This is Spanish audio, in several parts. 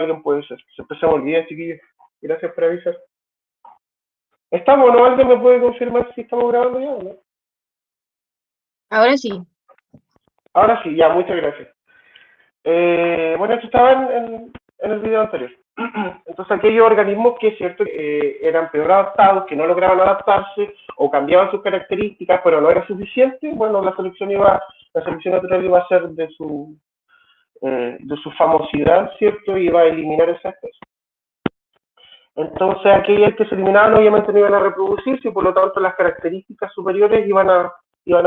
alguien puede ser. Siempre se me olvida, chiquillos. Gracias por avisar. ¿Estamos, no? ¿Alguien me puede confirmar si estamos grabando ya o no? Ahora sí. Ahora sí, ya, muchas gracias. Bueno, esto estaba en el video anterior. Entonces, aquellos organismos que es cierto eran peor adaptados, que no lograban adaptarse o cambiaban sus características, pero no era suficiente, bueno, la selección natural iba a ser de su famosidad, ¿cierto? Y iba a eliminar esas especies. Entonces, aquellas que se eliminaban obviamente no iban a reproducirse y por lo tanto las características superiores iban a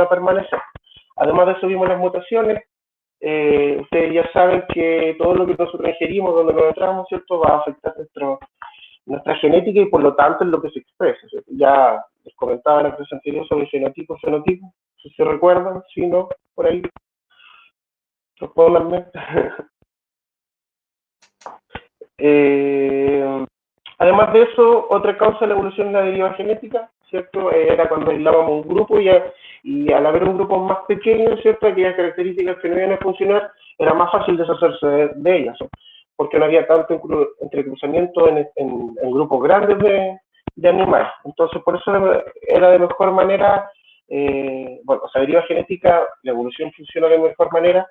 permanecer. Además de eso vimos las mutaciones. Ustedes ya saben que todo lo que nosotros ingerimos, donde nos entramos, ¿cierto? Va a afectar nuestra genética y por lo tanto es lo que se expresa, ¿cierto? Ya les comentaba en la clase anterior sobre fenotipo, si se recuerdan, si no, por ahí, respóndanme. Además de eso, otra causa de la evolución es la deriva genética, ¿cierto? Era cuando aislábamos un grupo y al haber un grupo más pequeño, ¿cierto? Aquellas características que no iban a funcionar, era más fácil deshacerse de ellas, ¿no? Porque no había tanto entrecruzamiento en grupos grandes de animales. Entonces, por eso era de mejor manera, bueno, o sea, deriva genética, la evolución funciona de mejor manera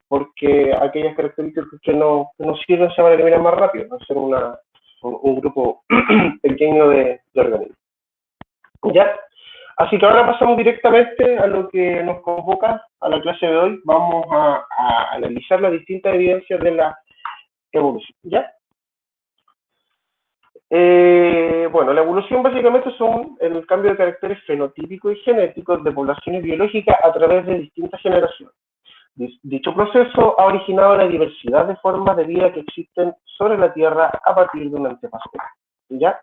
porque aquellas características que no sirven se van a eliminar más rápido, no ser un grupo pequeño de organismos. ¿Ya? Así que ahora pasamos directamente a lo que nos convoca a la clase de hoy. Vamos a analizar las distintas evidencias de la evolución. ¿Ya? Bueno, la evolución básicamente son el cambio de caracteres fenotípicos y genéticos de poblaciones biológicas a través de distintas generaciones. Dicho proceso ha originado la diversidad de formas de vida que existen sobre la Tierra a partir de un antepasado. ¿Ya?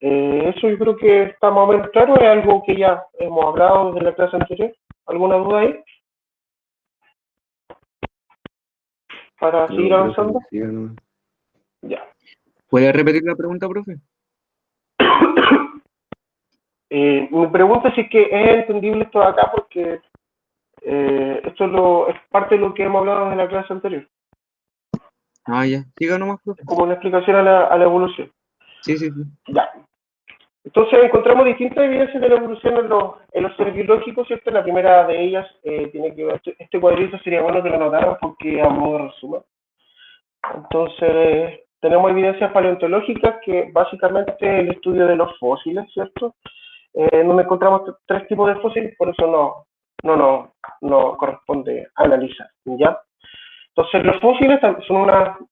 Eso yo creo que está más o menos claro, es algo que ya hemos hablado desde la clase anterior. ¿Alguna duda ahí? Para No, seguir avanzando. profe, siga nomás. Ya. ¿Puede repetir la pregunta, profe? Me pregunto si es que es entendible esto de acá porque esto es parte de lo que hemos hablado en la clase anterior. Ah, ya. Siga nomás, profe. Es como una explicación a la evolución. Sí. Ya. Entonces encontramos distintas evidencias de la evolución en los seres biológicos, ¿cierto? La primera de ellas tiene que ver, este cuadrito sería bueno que lo notaran porque a modo de resumen. Entonces, tenemos evidencias paleontológicas que básicamente es el estudio de los fósiles, ¿cierto? Donde encontramos tres tipos de fósiles, por eso no corresponde analizar, ¿ya? Entonces, los fósiles son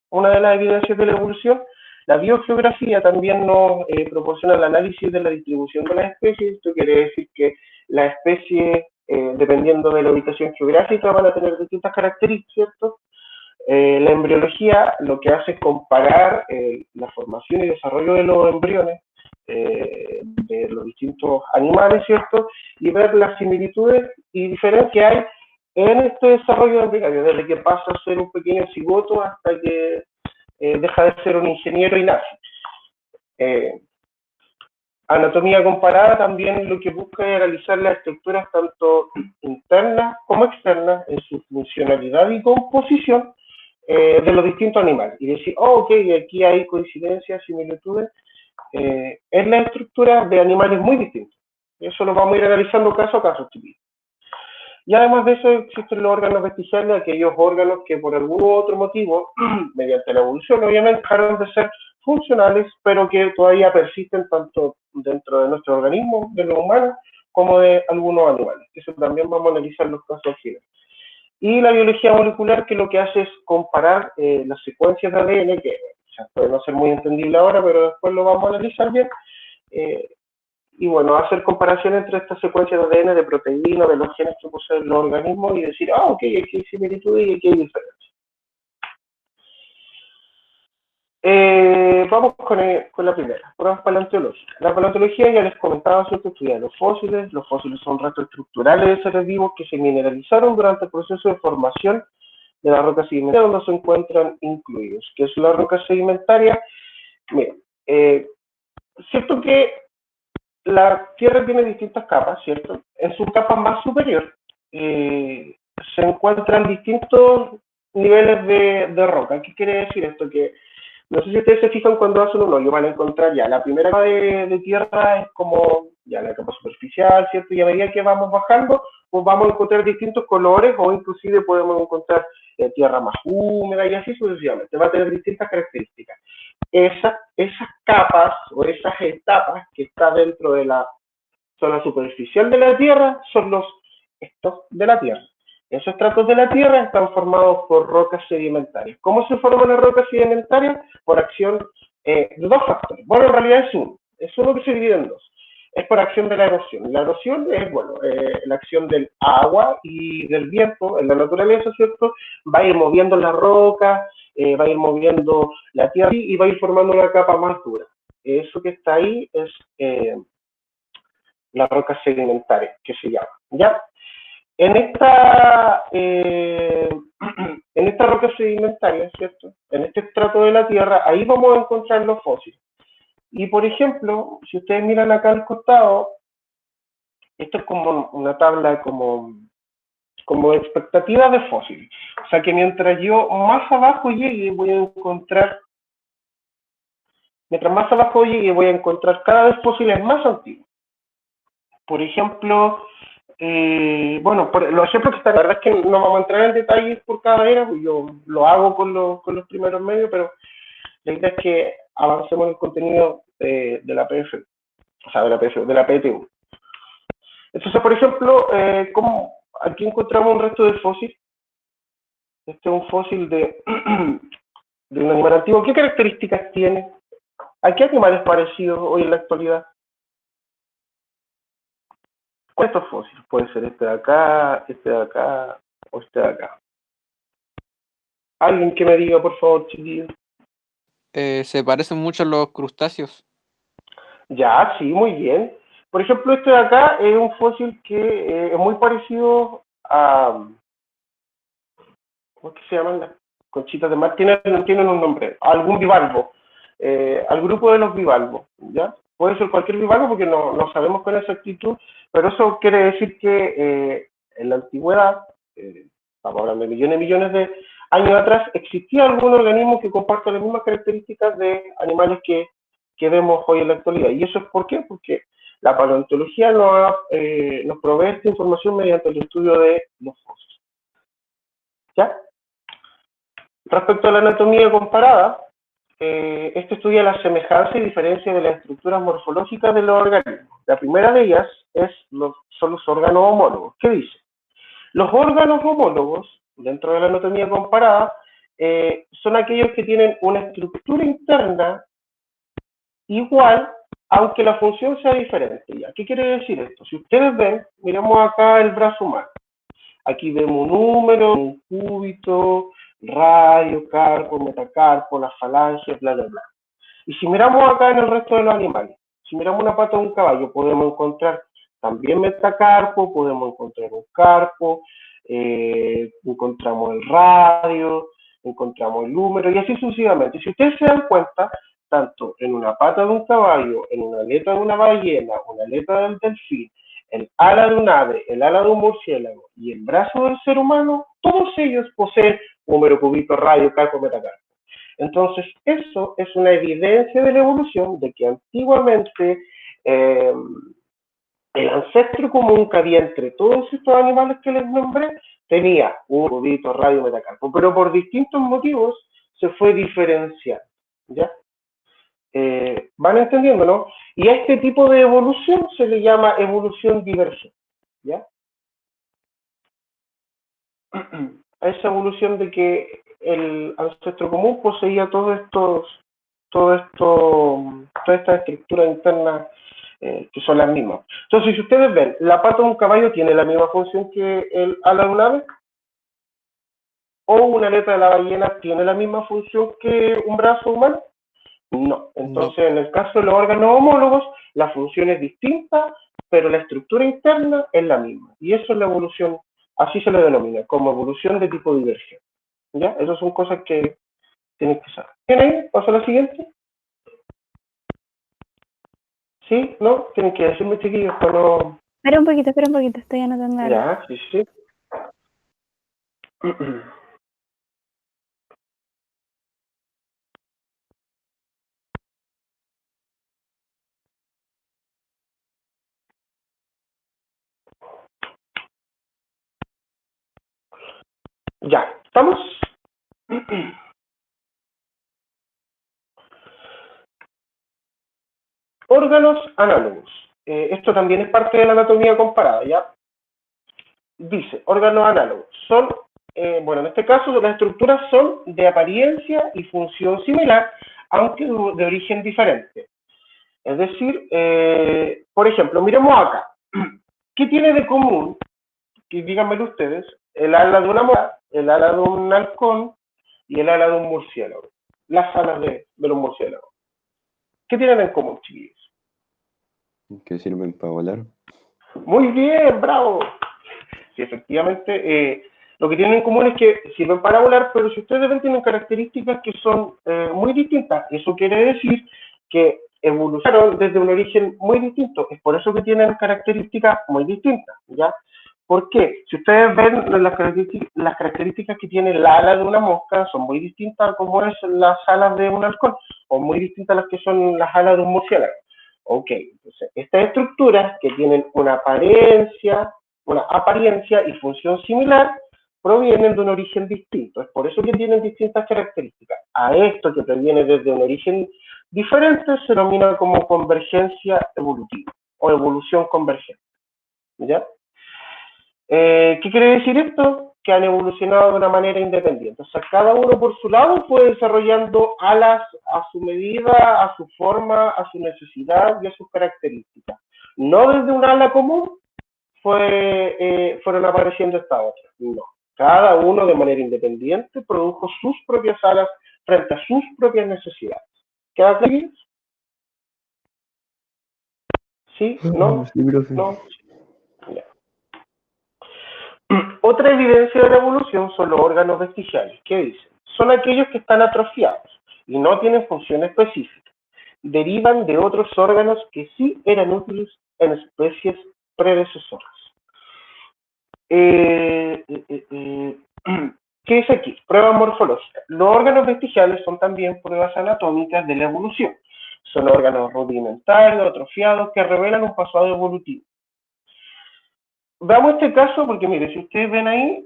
una de las evidencias de la evolución. La biogeografía también nos proporciona el análisis de la distribución de las especies. Esto quiere decir que las especies, dependiendo de la ubicación geográfica, van a tener distintas características, ¿cierto? La embriología lo que hace es comparar la formación y desarrollo de los embriones de los distintos animales, ¿cierto? Y ver las similitudes y diferencias que hay en este desarrollo embrionario, desde que pasa a ser un pequeño cigoto hasta que deja de ser un ingeniero y nace. Anatomía comparada también lo que busca es analizar las estructuras tanto internas como externas en su funcionalidad y composición de los distintos animales y decir, ok, aquí hay coincidencias, similitudes en la estructura de animales muy distintos. Eso lo vamos a ir analizando caso a caso, chiquillos. Y además de eso existen los órganos vestigiales, aquellos órganos que por algún otro motivo, mediante la evolución obviamente, dejaron de ser funcionales, pero que todavía persisten tanto dentro de nuestro organismo, de los humanos, como de algunos animales. Eso también vamos a analizar los casos generales. Y la biología molecular, que lo que hace es comparar las secuencias de ADN, que ya puede no ser muy entendible ahora, pero después lo vamos a analizar bien, y bueno, hacer comparación entre estas secuencias de ADN, de proteínas, de los genes que poseen los organismos y decir, ok, aquí hay similitudes y aquí hay diferencias. Vamos con la primera, pruebas paleontológicas. La paleontología ya les comentaba, ¿cierto? Estudia los fósiles. Los fósiles son restos estructurales de seres vivos que se mineralizaron durante el proceso de formación de la roca sedimentaria donde se encuentran incluidos. ¿Qué es la roca sedimentaria? Miren, cierto que la Tierra tiene distintas capas, ¿cierto? En su capa más superior se encuentran distintos niveles de roca. ¿Qué quiere decir esto? Que no sé si ustedes se fijan cuando hacen un hoyo, van a encontrar ya la primera capa de tierra es como ya la capa superficial, ¿cierto? Y a medida que vamos bajando, pues vamos a encontrar distintos colores o inclusive podemos encontrar tierra más húmeda y así sucesivamente. Va a tener distintas características. Esas capas o esas etapas que están dentro de la zona superficial de la Tierra son los estratos de la Tierra. Esos estratos de la Tierra están formados por rocas sedimentarias. ¿Cómo se forman las rocas sedimentarias? Por acción de dos factores. Bueno, en realidad es uno que se divide en dos. Es por acción de la erosión. La erosión es, bueno, la acción del agua y del viento en la naturaleza, ¿cierto? Va a ir moviendo la roca, va a ir moviendo la tierra y va a ir formando una capa más dura. Eso que está ahí es la roca sedimentaria, que se llama, ¿ya? En esta roca sedimentaria, ¿cierto? En este estrato de la Tierra, ahí vamos a encontrar los fósiles. Y, por ejemplo, si ustedes miran acá al costado, esto es como una tabla como expectativa de fósiles. O sea que mientras yo más abajo llegue, voy a encontrar, cada vez fósiles más antiguos. Por ejemplo, bueno, los ejemplos que están, la verdad es que no vamos a entrar en detalles por cada era, pues yo lo hago con los primeros medios, pero la idea es que avancemos en el contenido de la PF, o sea, de la PTU. Entonces, por ejemplo, aquí encontramos un resto de fósil. Este es un fósil de un animal antiguo. ¿Qué características tiene? ¿A qué animales parecidos hoy en la actualidad? ¿Cuántos fósiles? Puede ser este de acá o este de acá. Alguien que me diga, por favor, chiquillos. Se parecen mucho a los crustáceos. Ya, sí, muy bien. Por ejemplo, este de acá es un fósil que es muy parecido a... ¿Cómo es que se llaman las conchitas de mar? Tienen un nombre. Algún bivalvo. Al grupo de los bivalvos, ¿ya? Puede ser cualquier bivalvo porque no sabemos con exactitud, pero eso quiere decir que en la antigüedad, estamos hablando de millones de años atrás, existía algún organismo que comparta las mismas características de animales que vemos hoy en la actualidad. ¿Y eso es por qué? Porque la paleontología nos provee esta información mediante el estudio de los fósiles. ¿Ya? Respecto a la anatomía comparada, esto estudia la semejanza y diferencia de las estructuras morfológicas de los organismos. La primera de ellas son los órganos homólogos. ¿Qué dice? Los órganos homólogos, dentro de la anatomía comparada, son aquellos que tienen una estructura interna igual, aunque la función sea diferente. ¿Ya? ¿Qué quiere decir esto? Si ustedes ven, miremos acá el brazo humano. Aquí vemos un húmero, un cúbito, radio, carpo, metacarpo, las falanges, bla, bla, bla. Y si miramos acá en el resto de los animales, si miramos una pata de un caballo, podemos encontrar también metacarpo, podemos encontrar un carpo, encontramos el radio, encontramos el húmero y así sucesivamente. Si ustedes se dan cuenta, tanto en una pata de un caballo, en una aleta de una ballena, una aleta del delfín, el ala de un ave, el ala de un murciélago y el brazo del ser humano, todos ellos poseen húmero, cubito, radio, carpo, metacarpo. Entonces, eso es una evidencia de la evolución de que antiguamente el ancestro común que había entre todos estos animales que les nombré tenía un cubito, radio, metacarpo, pero por distintos motivos se fue diferenciando, ¿ya? ¿Van entendiendo, no? Y a este tipo de evolución se le llama evolución divergente, ¿ya? A esa evolución de que el ancestro común poseía todas estas estructuras internas que son las mismas. Entonces, si ustedes ven, la pata de un caballo tiene la misma función que el ala de un ave, o una aleta de la ballena tiene la misma función que un brazo humano. No. Entonces, en el caso de los órganos homólogos, la función es distinta, pero la estructura interna es la misma. Y eso es la evolución, así se le denomina, como evolución de tipo divergente. ¿Ya? Esas son cosas que tienen que saber. ¿Tienen ahí? ¿Paso a la siguiente? ¿Sí? ¿No? Tienen que decirme, chiquillos, para no... Espera un poquito, estoy anotando algo. Ya, sí. Ya, ¿estamos? Órganos análogos. Esto también es parte de la anatomía comparada, ¿ya? Dice, órganos análogos. Son, bueno, en este caso las estructuras son de apariencia y función similar, aunque de origen diferente. Es decir, por ejemplo, miremos acá. ¿Qué tiene de común? Díganmelo ustedes, el ala de una mora, el ala de un halcón y el ala de un murciélago. Las alas de los murciélagos. ¿Qué tienen en común, chiquillos? Que sirven para volar. Muy bien, bravo. Sí, efectivamente, lo que tienen en común es que sirven para volar, pero si ustedes ven, tienen características que son muy distintas. Eso quiere decir que evolucionaron desde un origen muy distinto. Es por eso que tienen características muy distintas, ¿ya? ¿Por qué? Si ustedes ven las características que tiene la ala de una mosca, son muy distintas a como es las alas de un halcón, o muy distintas a las que son las alas de un murciélago. Ok, entonces, estas estructuras que tienen una apariencia y función similar, provienen de un origen distinto. Es por eso que tienen distintas características. A esto que proviene desde un origen diferente se denomina como convergencia evolutiva o evolución convergente. ¿Ya? ¿Qué quiere decir esto? Que han evolucionado de una manera independiente. O sea, cada uno por su lado fue desarrollando alas a su medida, a su forma, a su necesidad y a sus características. No desde un ala común fueron apareciendo estas otras. No. Cada uno de manera independiente produjo sus propias alas frente a sus propias necesidades. ¿Queda claro? ¿Sí? ¿No? Sí, profe. ¿No? Ya. Otra evidencia de la evolución son los órganos vestigiales. ¿Qué dicen? Son aquellos que están atrofiados y no tienen función específica. Derivan de otros órganos que sí eran útiles en especies predecesoras. ¿Qué dice aquí? Pruebas morfológicas. Los órganos vestigiales son también pruebas anatómicas de la evolución. Son órganos rudimentarios, atrofiados, que revelan un pasado evolutivo. Veamos este caso porque, mire, si ustedes ven ahí,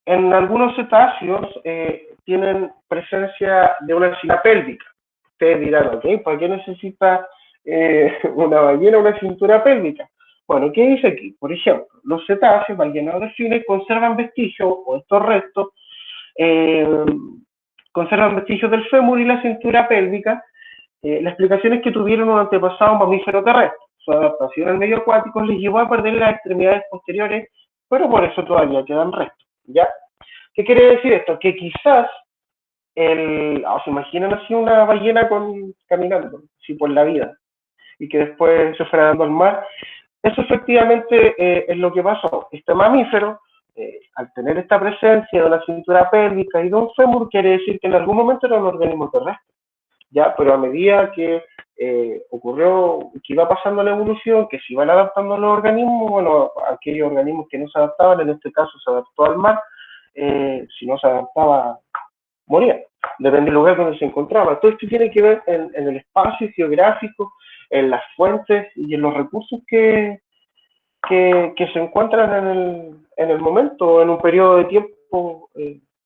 en algunos cetáceos tienen presencia de una cintura pélvica. Ustedes dirán, ok, ¿para qué necesita una ballena una cintura pélvica? Bueno, ¿qué dice aquí? Por ejemplo, los cetáceos, ballenas o delfines, conservan vestigios, o estos restos, conservan vestigios del fémur y la cintura pélvica. La explicación es que tuvieron un antepasado mamífero terrestre. Su adaptación al medio acuático les llevó a perder las extremidades posteriores, pero por eso todavía quedan restos, ¿ya? ¿Qué quiere decir esto? Que quizás, se imaginan así una ballena caminando, así por la vida, y que después se fuera dando al mar. Eso efectivamente es lo que pasó. Este mamífero, al tener esta presencia de una cintura pélvica y de un fémur, quiere decir que en algún momento era un organismo terrestre. ¿Ya? Pero a medida que ocurrió, que iba pasando la evolución, que se iban adaptando los organismos, bueno, aquellos organismos que no se adaptaban, en este caso se adaptó al mar, si no se adaptaba, moría, depende del lugar donde se encontraba. Todo esto tiene que ver en el espacio geográfico, en las fuentes y en los recursos que se encuentran en el momento, en un periodo de tiempo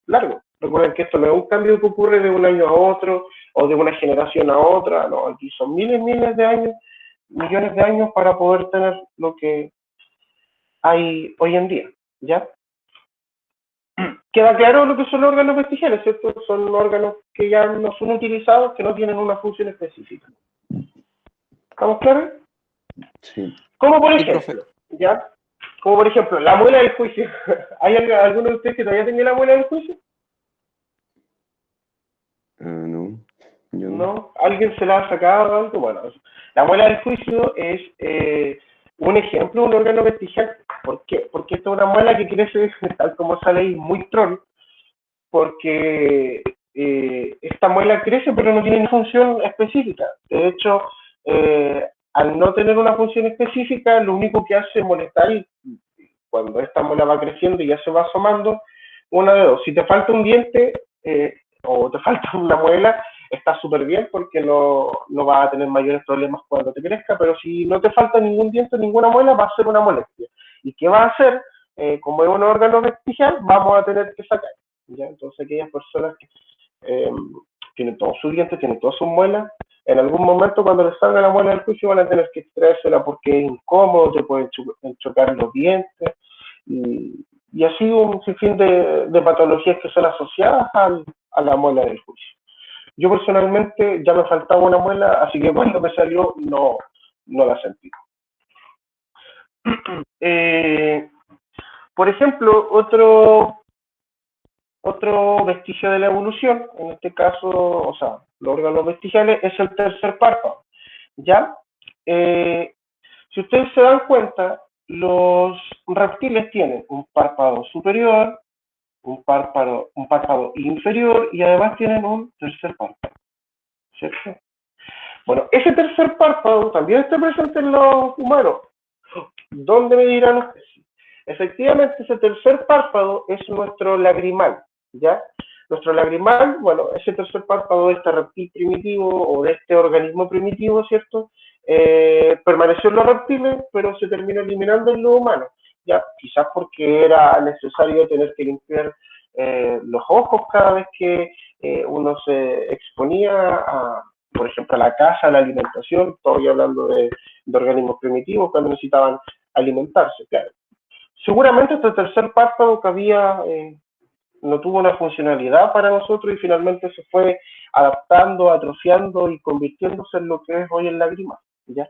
largo. Recuerden que esto no es un cambio que ocurre de un año a otro o de una generación a otra, no, aquí son miles de años, millones de años para poder tener lo que hay hoy en día, ¿ya? Queda claro lo que son los órganos vestigiales, ¿cierto? Son órganos que ya no son utilizados, que no tienen una función específica. ¿Estamos claros? Sí. Como por Sí, ejemplo, profe. ¿ya? Como por ejemplo, la muela del juicio. ¿Hay alguno de ustedes que todavía tenga la muela del juicio? No. Yo no. ¿No? ¿Alguien se la ha sacado o algo? Bueno, la muela del juicio es un ejemplo de un órgano vestigial. ¿Por qué? Porque esta es una muela que crece, tal como sale ahí, muy troll, porque esta muela crece pero no tiene una función específica. De hecho, al no tener una función específica, lo único que hace es molestar, y cuando esta muela va creciendo y ya se va asomando, una de dos: si te falta un diente o te falta una muela, está súper bien porque no vas a tener mayores problemas cuando te crezca, pero si no te falta ningún diente, ninguna muela, va a ser una molestia. ¿Y qué va a hacer? como es un órgano vestigial, vamos a tener que sacar, ¿ya? Entonces aquellas personas que tienen todos sus dientes, tienen todas sus muelas, en algún momento cuando les salga la muela del juicio van a tener que extraérsela porque es incómodo, te pueden chocar los dientes, y así un sinfín de patologías que son asociadas a la muela del juicio. Yo personalmente ya me faltaba una muela, así que cuando me salió no la sentí. Por ejemplo, otro vestigio de la evolución, en este caso, o sea, los órganos vestigiales, es el tercer párpado, ¿ya? Si ustedes se dan cuenta, los reptiles tienen un párpado superior, un párpado inferior y además tienen un tercer párpado, ¿cierto? Bueno, ese tercer párpado también está presente en los humanos. ¿Dónde me dirán ustedes? Efectivamente, ese tercer párpado es nuestro lagrimal, ¿ya? Nuestro lagrimal, bueno, ese tercer párpado de este reptil primitivo o de este organismo primitivo, ¿cierto? Permaneció en los reptiles, pero se terminó eliminando en los humanos, ¿ya? Quizás porque era necesario tener que limpiar los ojos cada vez que uno se exponía a, por ejemplo, a la caza, a la alimentación. Estoy hablando de organismos primitivos cuando necesitaban alimentarse, claro. Seguramente este tercer párpado que había no tuvo una funcionalidad para nosotros y finalmente se fue adaptando, atrofiando y convirtiéndose en lo que es hoy el lagrimal, ¿ya?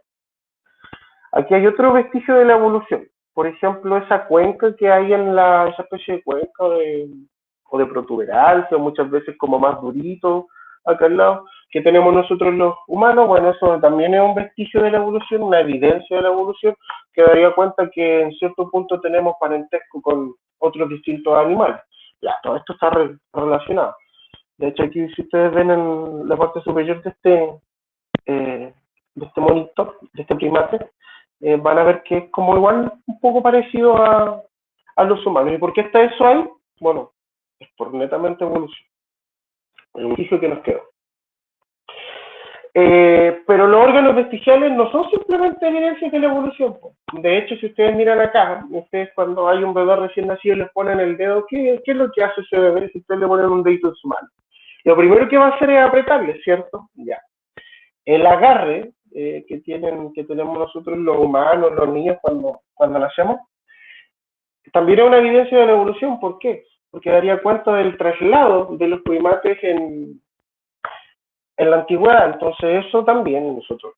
Aquí hay otro vestigio de la evolución. Por ejemplo, esa cuenca que hay en esa especie de cuenca o de protuberancia, muchas veces como más durito, acá al lado, que tenemos nosotros los humanos. Bueno, eso también es un vestigio de la evolución, una evidencia de la evolución que daría cuenta que en cierto punto tenemos parentesco con otros distintos animales. Ya, todo esto está relacionado. De hecho, aquí si ustedes ven en la parte superior de este monitor, de este primate, van a ver que es como igual un poco parecido a los humanos. ¿Y por qué está eso ahí? Bueno, es por netamente evolución. El vestigio que nos quedó. Pero los órganos vestigiales no son simplemente evidencias de la evolución. De hecho, si ustedes miran acá, ustedes cuando hay un bebé recién nacido les ponen el dedo, ¿qué es lo que hace ese bebé si ustedes le ponen un dedito en su mano? Lo primero que va a hacer es apretarle, ¿cierto? Ya. El agarre que tenemos nosotros los humanos, los niños cuando nacemos, también es una evidencia de la evolución. ¿Por qué? Porque daría cuenta del traslado de los primates en la antigüedad. Entonces eso también nosotros,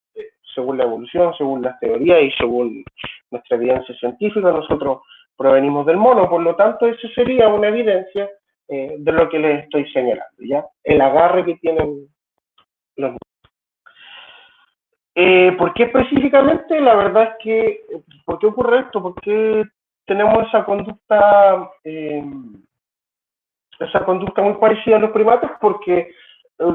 según la evolución, según las teorías y según nuestra evidencia científica, nosotros provenimos del mono. Por lo tanto, eso sería una evidencia de lo que les estoy señalando, ¿ya? El agarre que tienen los niños. ¿Por qué específicamente? La verdad es que, ¿por qué ocurre esto? ¿Por qué tenemos esa conducta muy parecida a los primates? Porque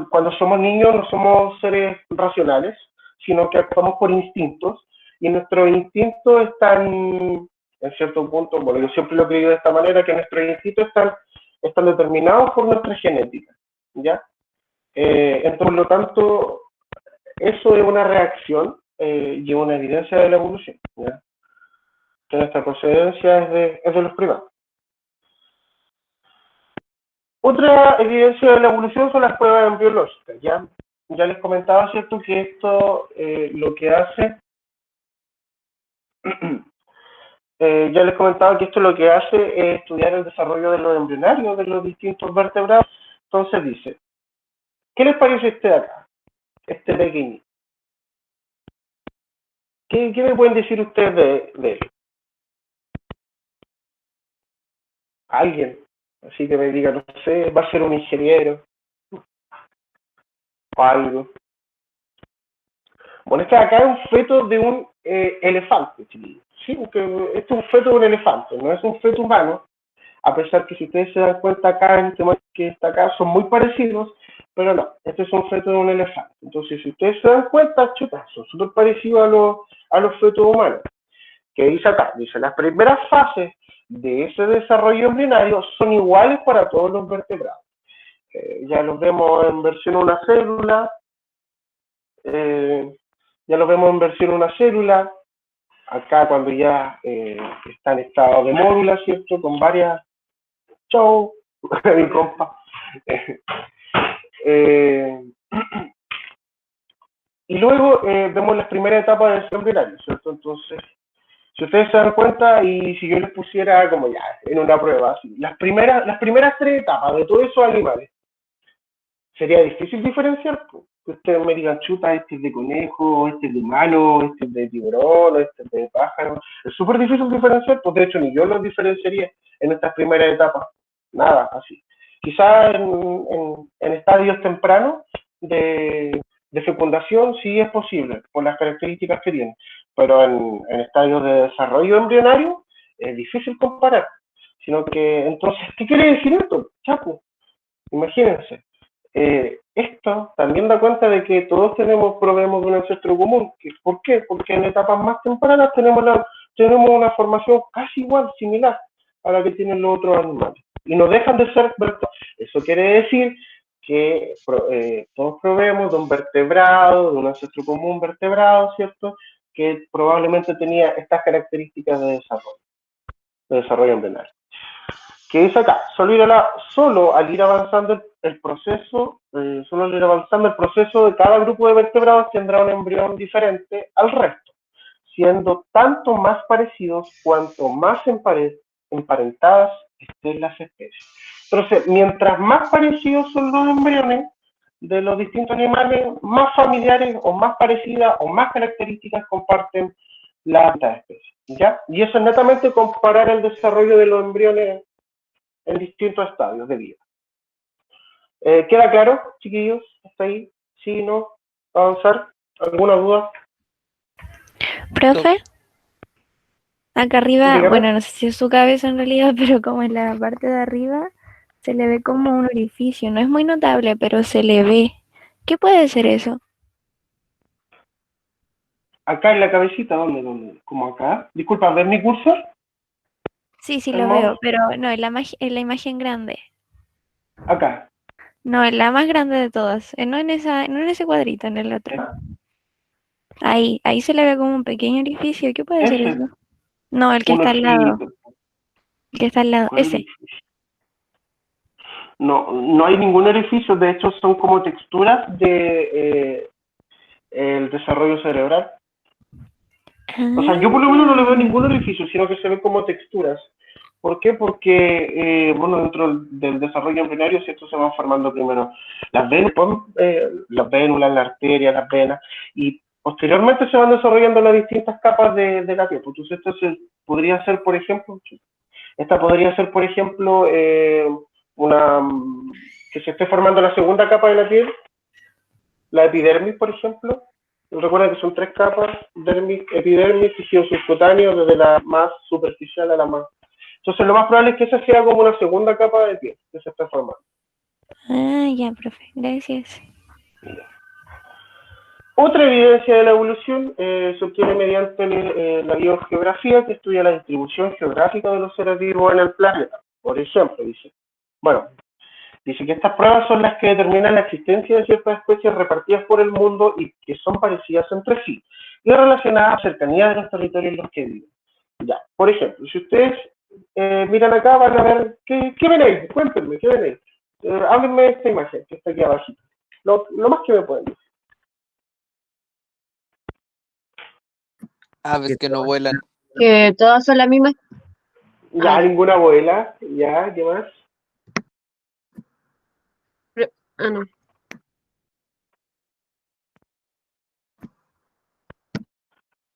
cuando somos niños no somos seres racionales, sino que actuamos por instintos, y nuestros instintos están, en cierto punto, bueno, yo siempre lo he creído de esta manera, que nuestros instintos están determinados por nuestra genética, ¿ya? Entonces, por lo tanto, eso es una reacción y una evidencia de la evolución, ¿ya? Que nuestra procedencia es de los primates. Otra evidencia de la evolución son las pruebas embriológicas. Ya les comentaba, ¿cierto?, que esto lo que hace, es estudiar el desarrollo de los embrionarios de los distintos vertebrados. Entonces dice, ¿qué les parece este de acá? Este pequeñito. ¿Qué me pueden decir ustedes de él? ¿Alguien? Así que me diga, no sé, va a ser un ingeniero o algo. Bueno, es que acá es un feto de un elefante, chiquillos. Sí, porque este es un feto de un elefante, no es un feto humano, a pesar que si ustedes se dan cuenta acá, en el tema que está acá, son muy parecidos, pero no, este es un feto de un elefante. Entonces, si ustedes se dan cuenta, chutas, son súper parecidos a los fetos humanos. ¿Qué dice acá? Dice, las primeras fases de ese desarrollo embrionario son iguales para todos los vertebrados. Ya los vemos en versión una célula, acá cuando ya está en estado de mórula, ¿cierto? Con varias... Chau, mi compa. Y luego vemos las primeras etapas del desarrollo embrionario, ¿cierto? Entonces, si ustedes se dan cuenta, y si yo les pusiera como ya en una prueba, así, las primeras 3 etapas de todos esos animales, sería difícil diferenciar, pues. Que ustedes me digan, chuta, este es de conejo, este es de humano, este es de tiburón, este es de pájaro. Es súper difícil diferenciar, pues de hecho ni yo los diferenciaría en estas primeras etapas. Nada, así. Quizás en estadios tempranos de fecundación sí es posible, por las características que tiene, pero en estadios de desarrollo embrionario es difícil comparar. Sino que, entonces, ¿qué quiere decir esto? Chaco, imagínense. Esto también da cuenta de que todos proveemos de un ancestro común. ¿Por qué? Porque en etapas más tempranas tenemos una formación casi igual, similar a la que tienen los otros animales. Y no dejan de ser vertebrados. Eso quiere decir que todos proveemos de un vertebrado, de un ancestro común vertebrado, ¿cierto? Que probablemente tenía estas características de desarrollo embrionario. Que dice acá, solo al ir avanzando el proceso de cada grupo de vertebrados tendrá un embrión diferente al resto, siendo tanto más parecidos cuanto más emparentadas estén las especies. Entonces, mientras más parecidos son los embriones de los distintos animales, más familiares o más parecidas o más características comparten las especies, ¿ya? Y eso es netamente comparar el desarrollo de los embriones en distintos estadios de vida. ¿Queda claro, chiquillos? ¿Hasta ahí? ¿Sí? ¿No? ¿Avanzar? ¿Alguna duda? Profe, acá arriba, Dígame. bueno, no sé si es su cabeza en realidad, pero como en la parte de arriba se le ve como un orificio. No es muy notable, pero se le ve. ¿Qué puede ser eso? Acá en la cabecita, ¿dónde? ¿Como acá? Disculpa, ¿ves mi cursor? Sí, sí ¿El lo mouse? veo, pero no, en la imagen grande. Acá. No, en la más grande de todas. No en ese cuadrito, en el otro. Ahí se le ve como un pequeño orificio. ¿Qué puede ser Ese, eso? No, el que un está al lado. ojito. El que está al lado. ¿Cuál Ese. orificio? No hay ningún orificio, de hecho son como texturas de el desarrollo cerebral. O sea, yo por lo menos no le veo ningún orificio, sino que se ven como texturas. ¿Por qué? Porque, bueno, dentro del desarrollo embrionario, ¿cierto? Se van formando primero las vénulas, las arterias, las venas, y posteriormente se van desarrollando las distintas capas de la piel. Entonces, podría ser, por ejemplo, que se esté formando la segunda capa de la piel, la epidermis, por ejemplo. Recuerda que son 3 capas: dermis, epidermis, tejido subcutáneo, desde la más superficial a la más. Entonces, lo más probable es que esa sea como una segunda capa de piel que se está formando. Ya, profe. Gracias. Otra evidencia de la evolución se obtiene mediante la biogeografía, que estudia la distribución geográfica de los seres vivos en el planeta. Por ejemplo, dice que estas pruebas son las que determinan la existencia de ciertas especies repartidas por el mundo y que son parecidas entre sí y relacionadas a la cercanía de los territorios en los que viven. Ya, por ejemplo, si ustedes miran acá, van a ver, ¿qué ven ahí? Cuéntenme, ¿qué ven ahí? Háblenme de esta imagen que está aquí abajo. Lo más que me pueden decir. Aves que no vuelan. Que todas son la misma. Ya, ninguna abuela. Ya, ¿qué más? No.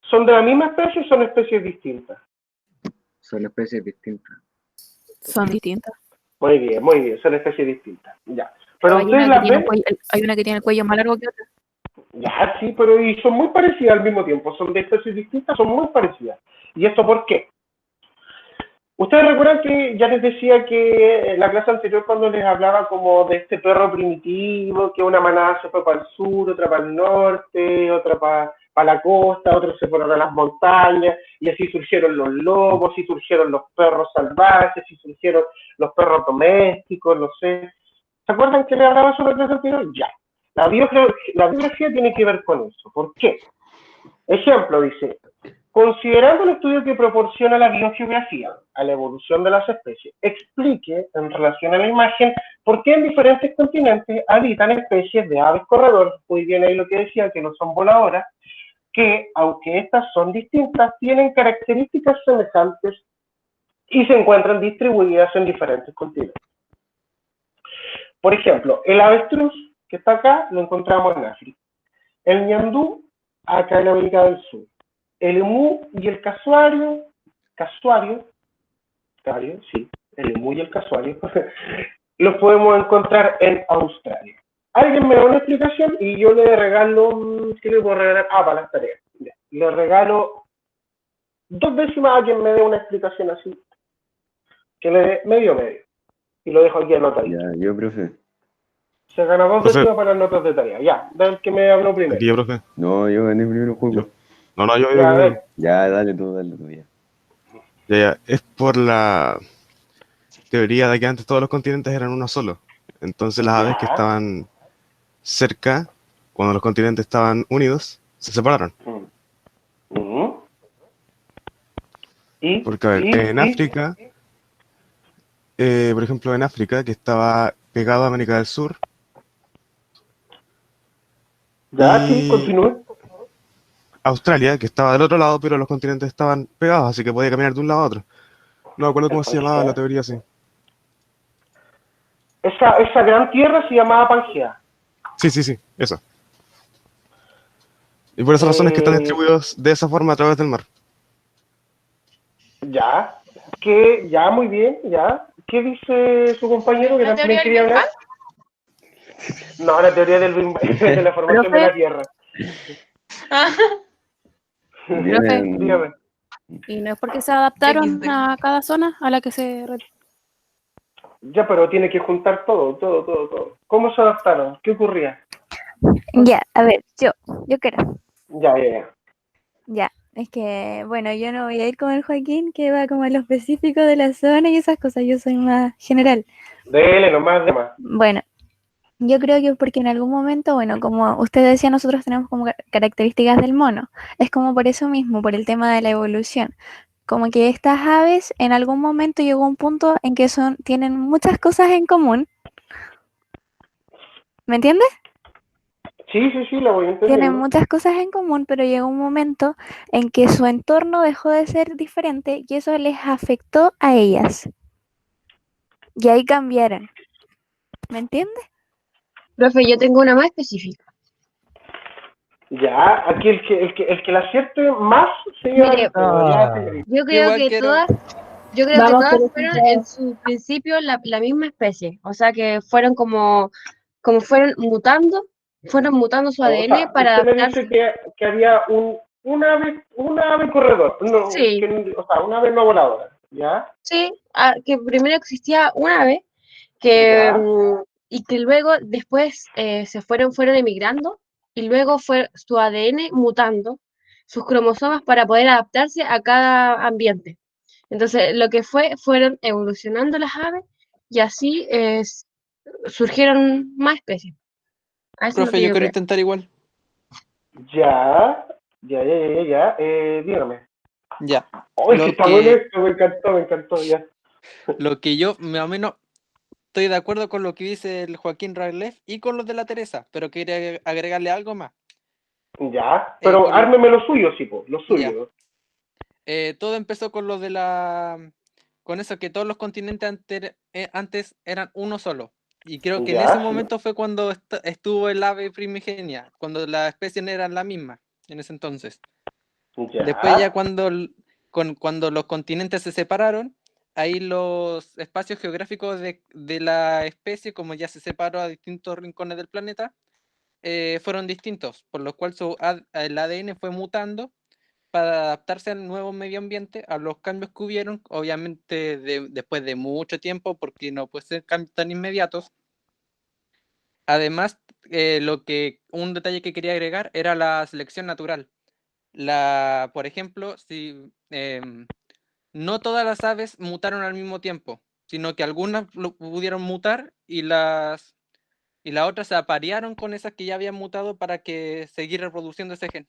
¿Son de la misma especie o son especies distintas? Son especies distintas. Son distintas. Muy bien, son especies distintas. Ya. Pero Hay ustedes una, que las tiene ven. hay una que tiene el cuello más largo que otra. Ya, sí, pero y son muy parecidas al mismo tiempo. Son de especies distintas, son muy parecidas. ¿Y esto por qué? Ustedes recuerdan que ya les decía que en la clase anterior, cuando les hablaba como de este perro primitivo, que una manada se fue para el sur, otra para el norte, otra para la costa, otros se fueron a las montañas, y así surgieron los lobos, así surgieron los perros salvajes, así surgieron los perros domésticos, no sé. ¿Se acuerdan que les hablaba sobre la clase anterior? Ya. La biografía tiene que ver con eso. ¿Por qué? Ejemplo, dice, considerando el estudio que proporciona la biogeografía a la evolución de las especies, explique en relación a la imagen por qué en diferentes continentes habitan especies de aves corredoras, muy bien ahí lo que decía, que no son voladoras, que aunque estas son distintas, tienen características semejantes y se encuentran distribuidas en diferentes continentes. Por ejemplo, el avestruz, que está acá, lo encontramos en África. El ñandú, acá en América del Sur. El emú y el casuario, sí, el emú y el casuario, los podemos encontrar en Australia. Alguien me da una explicación y yo le regalo, ¿qué le puedo regalar? Para las tareas. Le regalo 2 décimas a quien me dé una explicación así, que le dé medio. Y lo dejo aquí anotadito. Ya, yo, profe. Se gana 2 Profe. décimas para las notas de tarea. Ya, del que me habló primero. Aquí, profe. No, yo gané primero juego. Yo. No, yo. Ya, a ver. Ya, dale tú, ya. Ya. Es por la teoría de que antes todos los continentes eran uno solo. Entonces las aves que estaban cerca, cuando los continentes estaban unidos, se separaron. Porque, a ver, en África, por ejemplo, en África, que estaba pegado a América del Sur. Ya, y sí, continúe. Australia, que estaba del otro lado, pero los continentes estaban pegados, así que podía caminar de un lado a otro. No me acuerdo cómo se llamaba la teoría así. Esa gran tierra se llamaba Pangea. Sí, eso. Y por esa razón es que están distribuidos de esa forma a través del mar. Ya, muy bien, ya. ¿Qué dice su compañero que también quería hablar? No, la teoría del Big Bang, de la formación de la Tierra. Dígame. ¿Y no es porque se adaptaron a cada zona a la que se... Ya, pero tiene que juntar todo. ¿Cómo se adaptaron? ¿Qué ocurría? Ya, a ver, yo creo. Ya. Es que, bueno, yo no voy a ir con el Joaquín, que va como a lo específico de la zona y esas cosas, yo soy más general. Dele nomás, demás. Bueno, yo creo que porque en algún momento, bueno, como usted decía, nosotros tenemos como características del mono. Es como por eso mismo, por el tema de la evolución. Como que estas aves en algún momento llegó a un punto en que tienen muchas cosas en común. ¿Me entiendes? Sí, lo voy a entender. Tienen muchas cosas en común, pero llegó un momento en que su entorno dejó de ser diferente y eso les afectó a ellas. Y ahí cambiaron. ¿Me entiendes? Profe, yo tengo una más específica. Ya, aquí el que la acierte más se lleva. Mire, yo creo que todas fueron en su principio la misma especie. O sea que fueron como fueron mutando su ADN para usted me adaptarse. dice que había una ave corredor, no, Sí. una ave no voladora, ¿ya? Sí, que primero existía un ave y que luego después fueron emigrando y luego fue su ADN mutando sus cromosomas para poder adaptarse a cada ambiente. Entonces, lo que fueron evolucionando las aves y así surgieron más especies. A eso es lo Profe, que yo yo quiero creo. intentar igual. Dígame. Ya. ¡Ay, Lo que está que- bueno esto! Me encantó, ya. Lo que yo, más o menos, estoy de acuerdo con lo que dice el Joaquín Raglev y con los de la Teresa, pero quería agregarle algo más. Ya, pero ármeme lo suyo, sí, lo suyo. Todo empezó con lo de con eso que todos los continentes antes eran uno solo. Y creo que en ese momento fue cuando estuvo el ave primigenia, cuando las especies eran la misma en ese entonces. Después ya cuando los continentes se separaron, ahí los espacios geográficos de la especie, como ya se separó a distintos rincones del planeta, fueron distintos, por lo cual el ADN fue mutando para adaptarse al nuevo medio ambiente, a los cambios que hubieron, obviamente después de mucho tiempo, porque no puede ser cambios tan inmediatos. Además, un detalle que quería agregar era la selección natural. Por ejemplo, no todas las aves mutaron al mismo tiempo, sino que algunas pudieron mutar y las otras se aparearon con esas que ya habían mutado para seguir reproduciendo ese gen.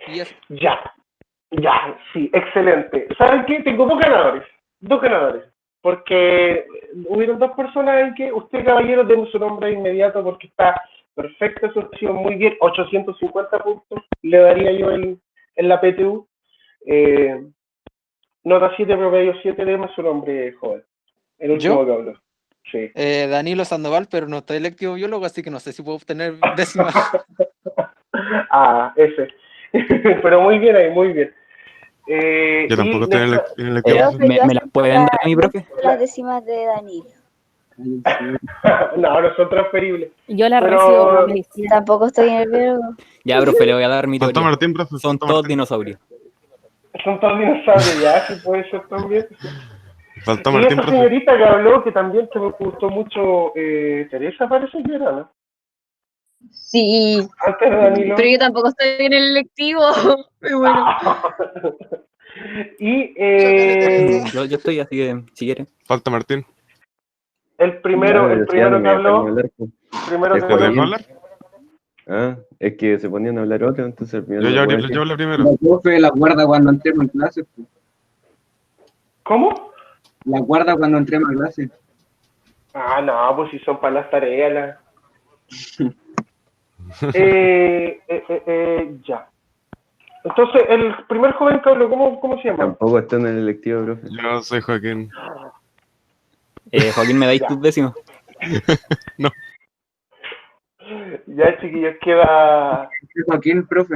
Y eso. Ya, sí, excelente. ¿Saben qué? Tengo dos ganadores, porque hubieron dos personas en que usted, caballero, demos su nombre de inmediato porque está perfecta su acción, muy bien, 850 puntos le daría yo en la PTU. Nota 7, promedio 7, demos su nombre, joven. El último ¿Yo? que habló. Sí. Danilo Sandoval, pero no estoy electivo biólogo, así que no sé si puedo obtener décima. Ese. Pero muy bien ahí, muy bien. Yo tampoco estoy en el electivo. Profe, yo ¿Me las pueden dar a mi profe? las décimas de Danilo. no son transferibles. Yo la Pero- recibo como medicina. Tampoco estoy en el biólogo. Ya, profe, le voy a dar mi Faltó teoría. Martín, profe. Son faltó todos Martín. dinosaurios. Son todos dinosaurios, ya, sí puede ser también. Faltó Y Martín, esa profe. señorita que habló, que también te gustó mucho, Teresa parece que era, ¿no? Sí, Antes de Danilo. pero yo tampoco estoy en el electivo. Pero bueno, Y Yo estoy así que, si quieren. Falta Martín. el primero que habló, primero que ¿Te dejo habló, hablar? Ah, es que se ponían a hablar otro, entonces el primero Yo no puede hablé decir. primero. La profe la guarda cuando entremos en clase. Pues. ¿cómo? La guarda cuando entremos en clase. No, pues si son para las tareas. Ya. Entonces, el primer joven que habló, ¿cómo se llama? Tampoco está en el electivo, profe. Yo soy Joaquín. Joaquín, ¿me dais Ya. tus décimas? Ya, chiquillos, queda... Joaquín, profe.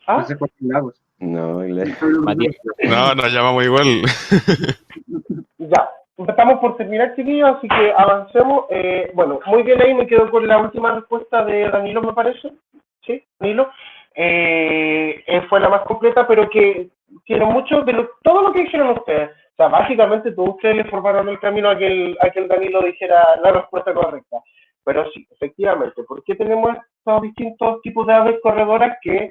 ¿Ah? José Joaquín Lagos. No, Matías. No, nos llamamos igual. Ya, estamos por terminar, chiquillos, así que avancemos. Bueno, muy bien ahí, me quedo con la última respuesta de Danilo, me parece. ¿Sí, Danilo? Fue la más completa, pero que tiene mucho de todo lo que dijeron ustedes. O sea, básicamente todos ustedes le formaron el camino a que el Danilo dijera la respuesta correcta. Pero sí, efectivamente, ¿por qué tenemos estos distintos tipos de aves corredoras que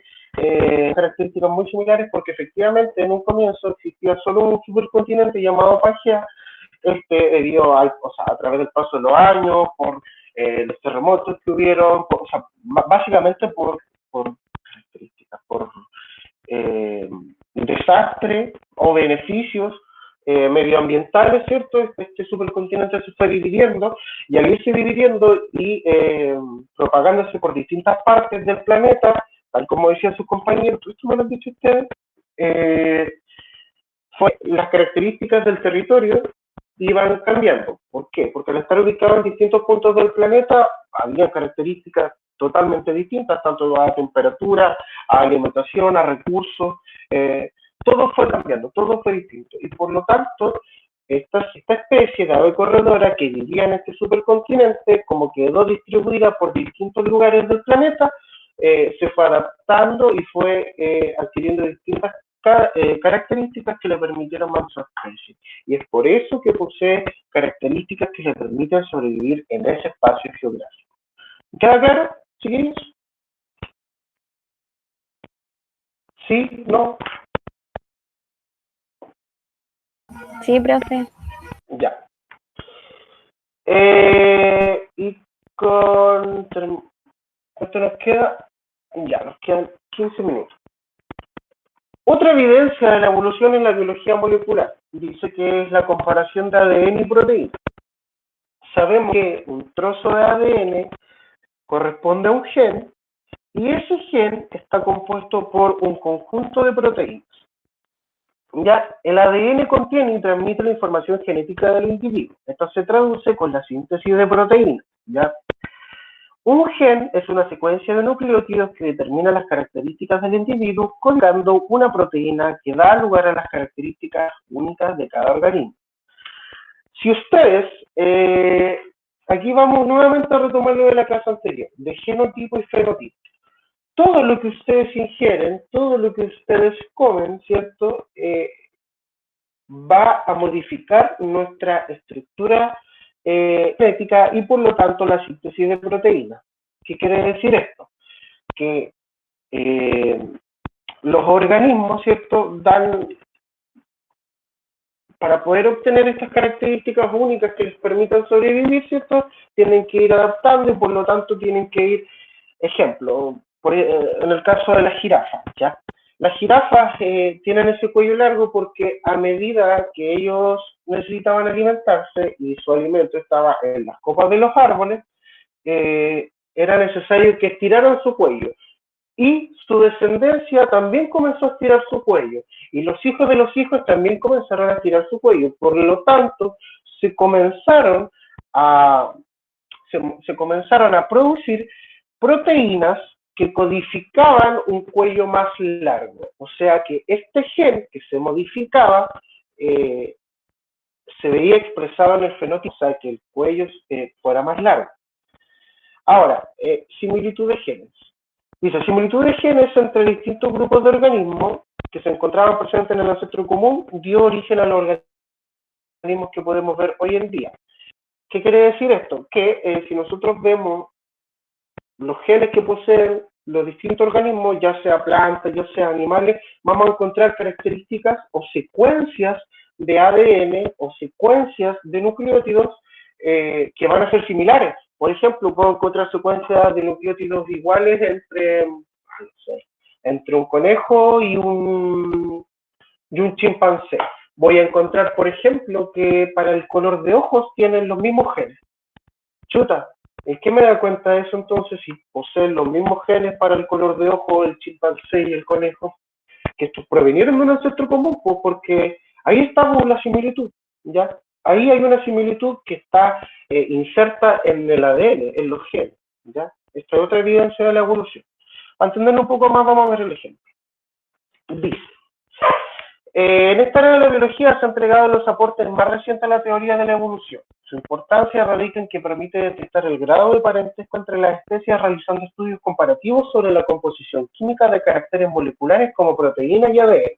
características muy similares? Porque efectivamente en un comienzo existía solo un supercontinente llamado Pangea, debido a través del paso de los años, por los terremotos que hubieron, básicamente por características, por desastre o beneficios medioambientales, ¿cierto? Este supercontinente se fue dividiendo, y al irse dividiendo y propagándose por distintas partes del planeta, tal como decían sus compañeros, esto me lo han dicho ustedes, las características del territorio iban cambiando. ¿Por qué? Porque al estar ubicado en distintos puntos del planeta, había características totalmente distintas, tanto a temperatura, a alimentación, a recursos, todo fue cambiando, todo fue distinto. Y por lo tanto, esta especie de ave corredora que vivía en este supercontinente, como quedó distribuida por distintos lugares del planeta, se fue adaptando y fue adquiriendo distintas características que le permitieron más su especie. Y es por eso que posee características que le permiten sobrevivir en ese espacio geográfico. ¿Queda claro, chiquillos? ¿Sí? ¿No? Sí, profe. Ya. Y ¿cuánto nos queda? Ya, nos quedan 15 minutos. Otra evidencia de la evolución en la biología molecular dice que es la comparación de ADN y proteína. Sabemos que un trozo de ADN corresponde a un gen, y ese gen está compuesto por un conjunto de proteínas. Ya, el ADN contiene y transmite la información genética del individuo. Esto se traduce con la síntesis de proteínas. ¿Ya? Un gen es una secuencia de nucleótidos que determina las características del individuo, codificando una proteína que da lugar a las características únicas de cada organismo. Si ustedes, aquí vamos nuevamente a retomar lo de la clase anterior, de genotipo y fenotipo. Todo lo que ustedes ingieren, todo lo que ustedes comen, ¿cierto? Va a modificar nuestra estructura genética y por lo tanto la síntesis de proteínas. ¿Qué quiere decir esto? Que los organismos, ¿cierto? Para poder obtener estas características únicas que les permitan sobrevivir, ¿cierto? Tienen que ir adaptando y por lo tanto tienen que ir, ejemplo, en el caso de las jirafas, ¿ya? Las jirafas tienen ese cuello largo porque a medida que ellos necesitaban alimentarse y su alimento estaba en las copas de los árboles, era necesario que estiraran su cuello. Y su descendencia también comenzó a estirar su cuello. Y los hijos de los hijos también comenzaron a estirar su cuello. Por lo tanto, se comenzaron a producir proteínas que codificaban un cuello más largo. O sea que este gen que se modificaba se veía expresado en el fenotipo, o sea que el cuello fuera más largo. Ahora, similitud de genes. Dice, similitud de genes entre distintos grupos de organismos que se encontraban presentes en el ancestro común dio origen a los organismos que podemos ver hoy en día. ¿Qué quiere decir esto? Que si nosotros vemos los genes que poseen los distintos organismos, ya sea plantas, ya sea animales, vamos a encontrar características o secuencias de ADN o secuencias de nucleótidos que van a ser similares. Por ejemplo, puedo encontrar secuencias de nucleótidos iguales entre un conejo y un chimpancé. Voy a encontrar, por ejemplo, que para el color de ojos tienen los mismos genes. Chuta, ¿en qué me da cuenta de eso entonces? Si poseen los mismos genes para el color de ojo el chimpancé y el conejo, que estos provinieron de un ancestro común, pues porque ahí está la similitud, ¿ya? Ahí hay una similitud que está inserta en el ADN, en los genes, ¿ya? Esta es otra evidencia de la evolución. Para entenderlo un poco más, vamos a ver el ejemplo. Dice, en esta área de la biología se han entregado los aportes más recientes a la teoría de la evolución. Su importancia radica en que permite detectar el grado de parentesco entre las especies realizando estudios comparativos sobre la composición química de caracteres moleculares como proteínas y ADN.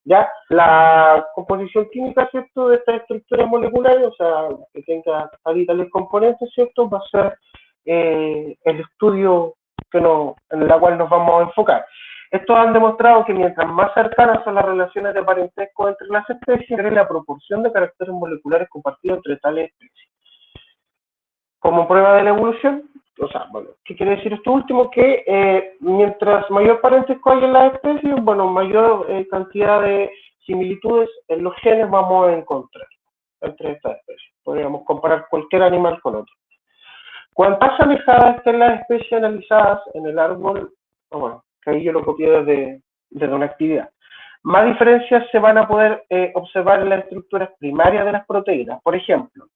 Ya, la composición química, ¿cierto?, de estas estructuras moleculares, o sea, que tenga tal y tales componentes, ¿cierto?, va a ser el estudio en el cual nos vamos a enfocar. Estos han demostrado que mientras más cercanas son las relaciones de parentesco entre las especies, crece la proporción de caracteres moleculares compartidos entre tales especies. Como prueba de la evolución, o sea, bueno, ¿qué quiere decir esto último? Que mientras mayor parentesco hay en las especies, bueno, mayor cantidad de similitudes en los genes vamos a encontrar entre estas especies. Podríamos comparar cualquier animal con otro. Cuantas alejadas estén las especies analizadas en el árbol, bueno, que ahí yo lo copié desde una actividad, más diferencias se van a poder observar en las estructuras primarias de las proteínas. Por ejemplo,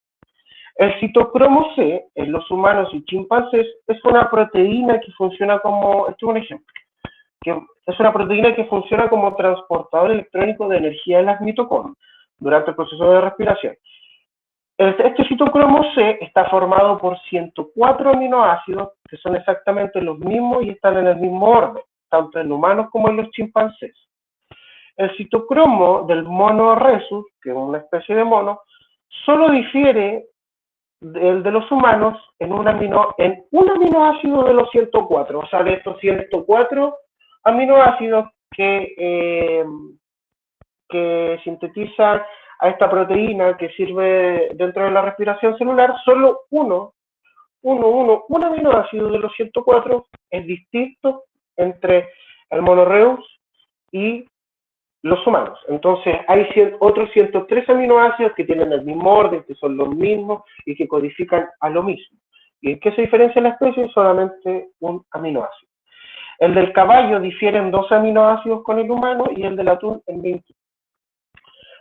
el citocromo C en los humanos y chimpancés es una proteína que funciona como, esto es un ejemplo, que es una proteína que funciona como transportador electrónico de energía en las mitocondrias durante el proceso de respiración. Este citocromo C está formado por 104 aminoácidos que son exactamente los mismos y están en el mismo orden, tanto en humanos como en los chimpancés. El citocromo del mono rhesus, que es una especie de mono, solo difiere del de los humanos en un aminoácido de los 104, o sea, de estos 104 aminoácidos que sintetizan a esta proteína que sirve dentro de la respiración celular, solo un aminoácido de los 104 es distinto entre el monorreus y los humanos. Entonces hay otros 103 aminoácidos que tienen el mismo orden, que son los mismos y que codifican a lo mismo. ¿Y en qué se diferencia la especie? Solamente un aminoácido. El del caballo difiere en 12 aminoácidos con el humano y el del atún en 20.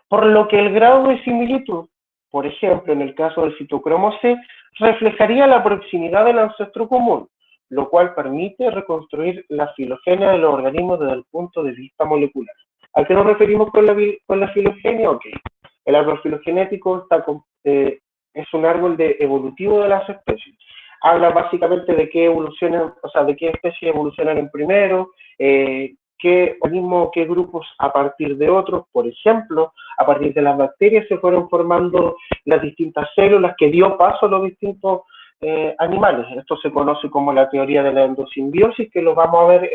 Por lo que el grado de similitud, por ejemplo, en el caso del citocromo C, reflejaría la proximidad del ancestro común, lo cual permite reconstruir la filogenia de los organismos desde el punto de vista molecular. ¿A qué nos referimos con la filogenia? Ok, el árbol filogenético es un árbol evolutivo de las especies. Habla básicamente de qué evolucionan, o sea, de qué especies evolucionan en primero, qué organismos, qué grupos a partir de otros. Por ejemplo, a partir de las bacterias se fueron formando las distintas células que dio paso a los distintos animales. Esto se conoce como la teoría de la endosimbiosis, que lo vamos a ver,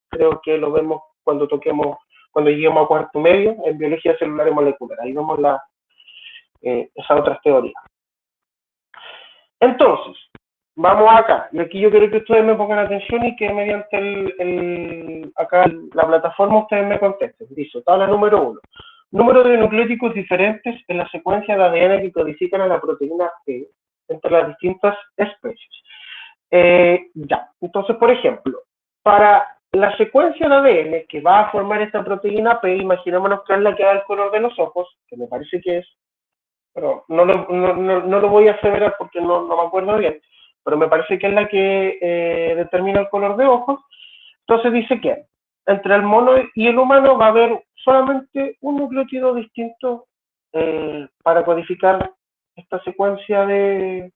creo que lo vemos cuando lleguemos a cuarto medio en biología celular y molecular. Ahí vemos esas otras teorías. Entonces, vamos acá. Y aquí yo quiero que ustedes me pongan atención y que mediante la plataforma ustedes me contesten. Dice, tabla número 1. Número de nucleóticos diferentes en la secuencia de ADN que codifican a la proteína P entre las distintas especies. Ya, entonces, por ejemplo, para la secuencia de ADN que va a formar esta proteína P, imaginémonos que es la que da el color de los ojos, que me parece que es, pero no lo voy a aseverar porque no me acuerdo bien, pero me parece que es la que determina el color de ojos. Entonces dice que entre el mono y el humano va a haber solamente un nucleótido distinto para codificar esta secuencia de...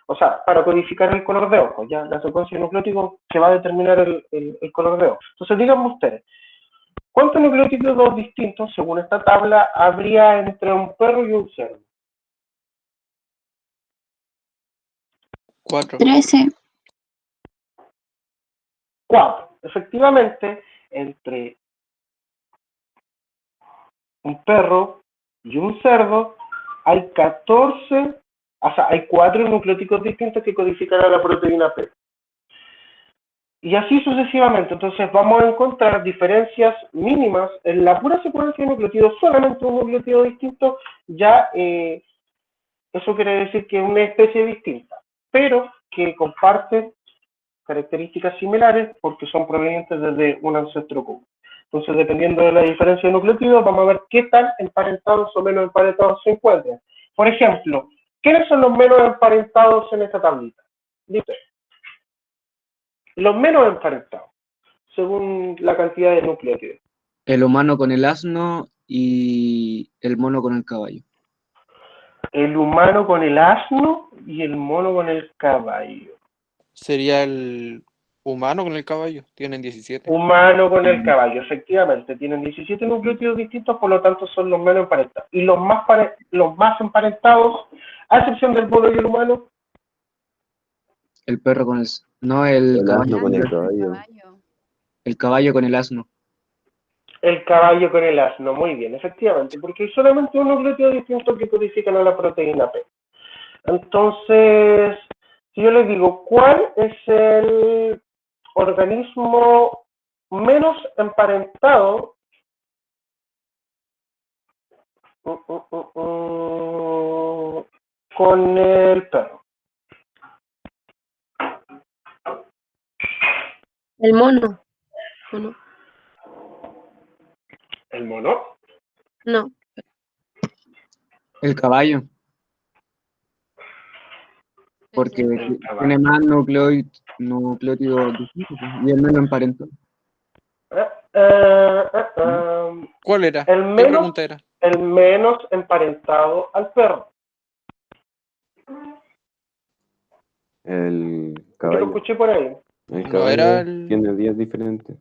O sea, para codificar el color de ojos, ya la secuencia de nucleótidos que va a determinar el color de ojos. Entonces, díganme ustedes, ¿cuántos nucleótidos distintos, según esta tabla, habría entre un perro y un cerdo? 4. 13. 4. Efectivamente, entre un perro y un cerdo hay 14, o sea, hay 4 nucleótidos distintos que codifican a la proteína P. Y así sucesivamente. Entonces vamos a encontrar diferencias mínimas en la pura secuencia de nucleótidos, solamente un nucleótido distinto, ya eso quiere decir que es una especie distinta, pero que comparte características similares porque son provenientes desde un ancestro común. Entonces, dependiendo de la diferencia de nucleótidos, vamos a ver qué tan emparentados o menos emparentados se encuentran. Por ejemplo, ¿quiénes son los menos emparentados en esta tablita? Dice, los menos emparentados, según la cantidad de nucleótidos. El humano con el asno y el mono con el caballo. El humano con el asno y el mono con el caballo. Sería el humano con el caballo. Tienen 17. Humano con el caballo, efectivamente. Tienen 17 nucleótidos distintos, por lo tanto son los menos emparentados. Y los más emparentados, a excepción del mono y el humano. El perro con el... No, el El asno caballo. con el caballo. El caballo con el asno. El caballo con el asno, muy bien, efectivamente, porque hay solamente un nucleótido distinto que codifican a la proteína P. Entonces, si yo les digo, ¿cuál es el organismo menos emparentado con el perro? El mono. ¿O no? ¿El mono? No. El caballo. Porque El caballo. tiene más nucleótidos distintos y el menos emparentado. ¿Cuál era? El ¿Qué menos, pregunta era? el menos emparentado al perro. El Yo lo caballo. escuché por ahí. El No caballo era el... tiene 10 diferentes.